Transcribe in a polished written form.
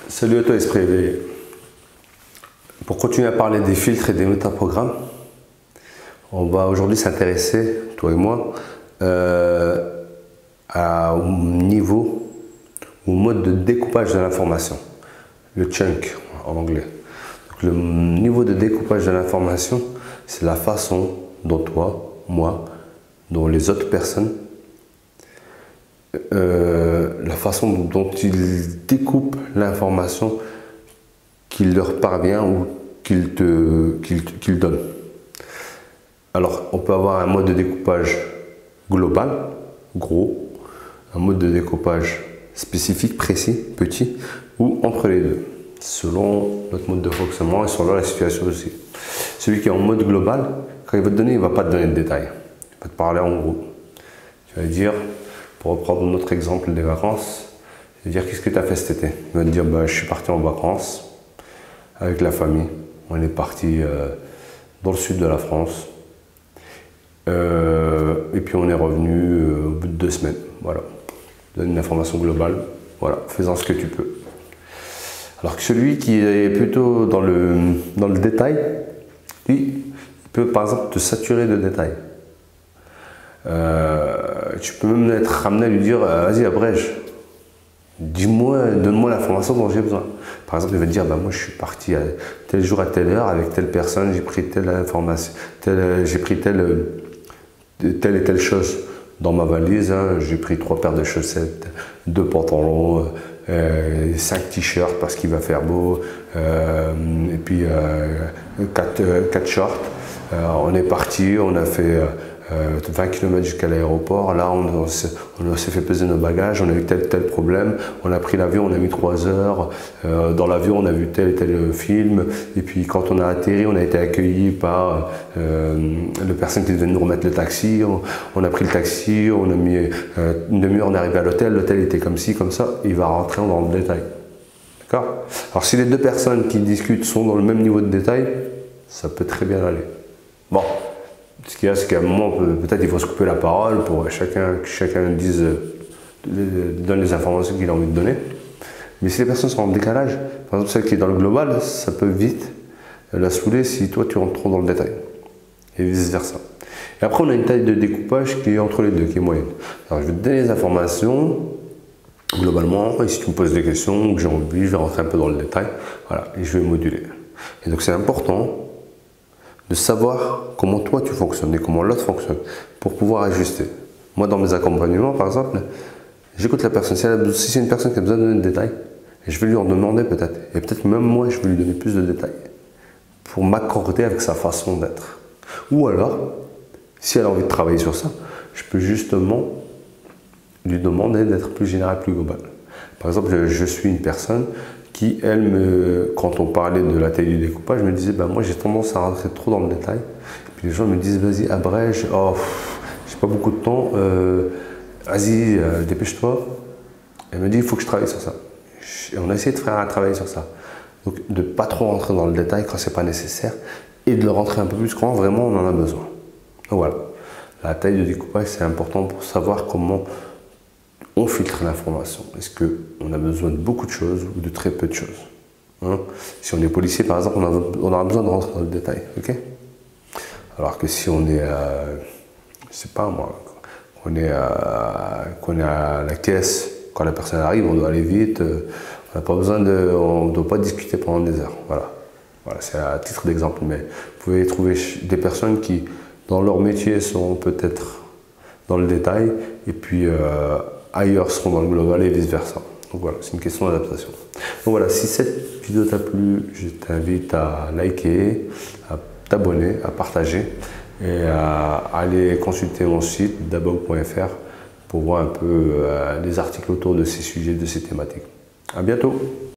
Salut à toi, Esprit éveillé. Pour continuer à parler des filtres et des métaprogrammes, on va aujourd'hui s'intéresser, toi et moi, au niveau, au mode de découpage de l'information, le chunk en anglais. Donc, le niveau de découpage de l'information, c'est la façon dont toi, moi, dont les autres personnes, la façon dont ils découpent l'information qu'il leur parvient ou qu'ils donnent. Alors, on peut avoir un mode de découpage global, gros, un mode de découpage spécifique, précis, petit, ou entre les deux, selon notre mode de fonctionnement et selon la situation aussi. Celui qui est en mode global, quand il va te donner, il ne va pas te donner de détails. Il va te parler en gros. Tu vas dire, pour reprendre notre exemple des vacances, il va dire qu'est-ce que tu as fait cet été? Il va te dire, bah, je suis parti en vacances avec la famille. On est parti dans le sud de la France. Et puis on est revenu au bout de 2 semaines. Voilà. Donne une information globale. Voilà, fais-en ce que tu peux. Alors que celui qui est plutôt dans le détail, lui, il peut par exemple te saturer de détails. Tu peux même être ramené à lui dire vas-y, abrège. Dis-moi, donne-moi l'information dont j'ai besoin. Par exemple, il va te dire, bah, moi je suis parti à tel jour à telle heure avec telle personne, j'ai pris telle information, j'ai pris telle et telle chose dans ma valise. Hein. J'ai pris 3 paires de chaussettes, 2 pantalons, 5 t-shirts parce qu'il va faire beau, et puis 4 shorts. On est parti, on a fait 20 km jusqu'à l'aéroport. Là, on s'est fait peser nos bagages, on a eu tel problème. On a pris l'avion, on a mis 3 heures. Dans l'avion, on a vu tel et tel film. Et puis, quand on a atterri, on a été accueilli par la personne qui devait nous remettre le taxi. On a pris le taxi, on a mis une demi-heure, on est arrivé à l'hôtel. L'hôtel était comme ci, comme ça. Il va rentrer dans le détail. D'accord? Alors, si les 2 personnes qui discutent sont dans le même niveau de détail, ça peut très bien aller. Bon. Ce qu'il y a, c'est qu'à un moment, peut-être il faut se couper la parole pour que chacun donne les informations qu'il a envie de donner. Mais si les personnes sont en décalage, par exemple celle qui est dans le global, ça peut vite la saouler si toi tu rentres trop dans le détail. Et vice versa. Et après, on a une taille de découpage qui est entre les deux, qui est moyenne. Alors je vais te donner les informations globalement, et si tu me poses des questions ou que j'ai envie, je vais rentrer un peu dans le détail. Voilà, et je vais moduler. Et donc c'est important de savoir comment toi tu fonctionnes et comment l'autre fonctionne pour pouvoir ajuster. Moi, dans mes accompagnements, par exemple, j'écoute la personne. Si c'est une personne qui a besoin de donner des détails, je vais lui en demander peut-être. Et peut-être même moi, je vais lui donner plus de détails pour m'accorder avec sa façon d'être. Ou alors, si elle a envie de travailler sur ça, je peux justement lui demander d'être plus général, plus global. Par exemple, je suis une personne qui, quand on parlait de la taille du découpage, me disait, bah, moi j'ai tendance à rentrer trop dans le détail. Puis les gens me disent, vas-y, abrège, oh, j'ai pas beaucoup de temps, vas-y, dépêche-toi. Elle me dit, il faut que je travaille sur ça. Et on a essayé de faire un travail sur ça. Donc de ne pas trop rentrer dans le détail quand c'est pas nécessaire et de le rentrer un peu plus quand vraiment on en a besoin. Donc voilà, la taille de découpage c'est important pour savoir comment on filtre l'information. Est-ce qu'on a besoin de beaucoup de choses ou de très peu de choses, hein? Si on est policier, par exemple, on aura besoin de rentrer dans le détail. Okay, alors que si on est, je sais pas moi, qu'on est à la caisse, quand la personne arrive, on doit aller vite, on n'a pas besoin on ne doit pas discuter pendant des heures. Voilà, voilà, c'est à titre d'exemple. Mais vous pouvez trouver des personnes qui, dans leur métier, sont peut-être dans le détail, et puis ailleurs seront dans le global et vice versa. Donc voilà, c'est une question d'adaptation. Donc voilà, si cette vidéo t'a plu, je t'invite à liker, à t'abonner, à partager et à aller consulter mon site dabog.fr pour voir un peu les articles autour de ces sujets, de ces thématiques. À bientôt!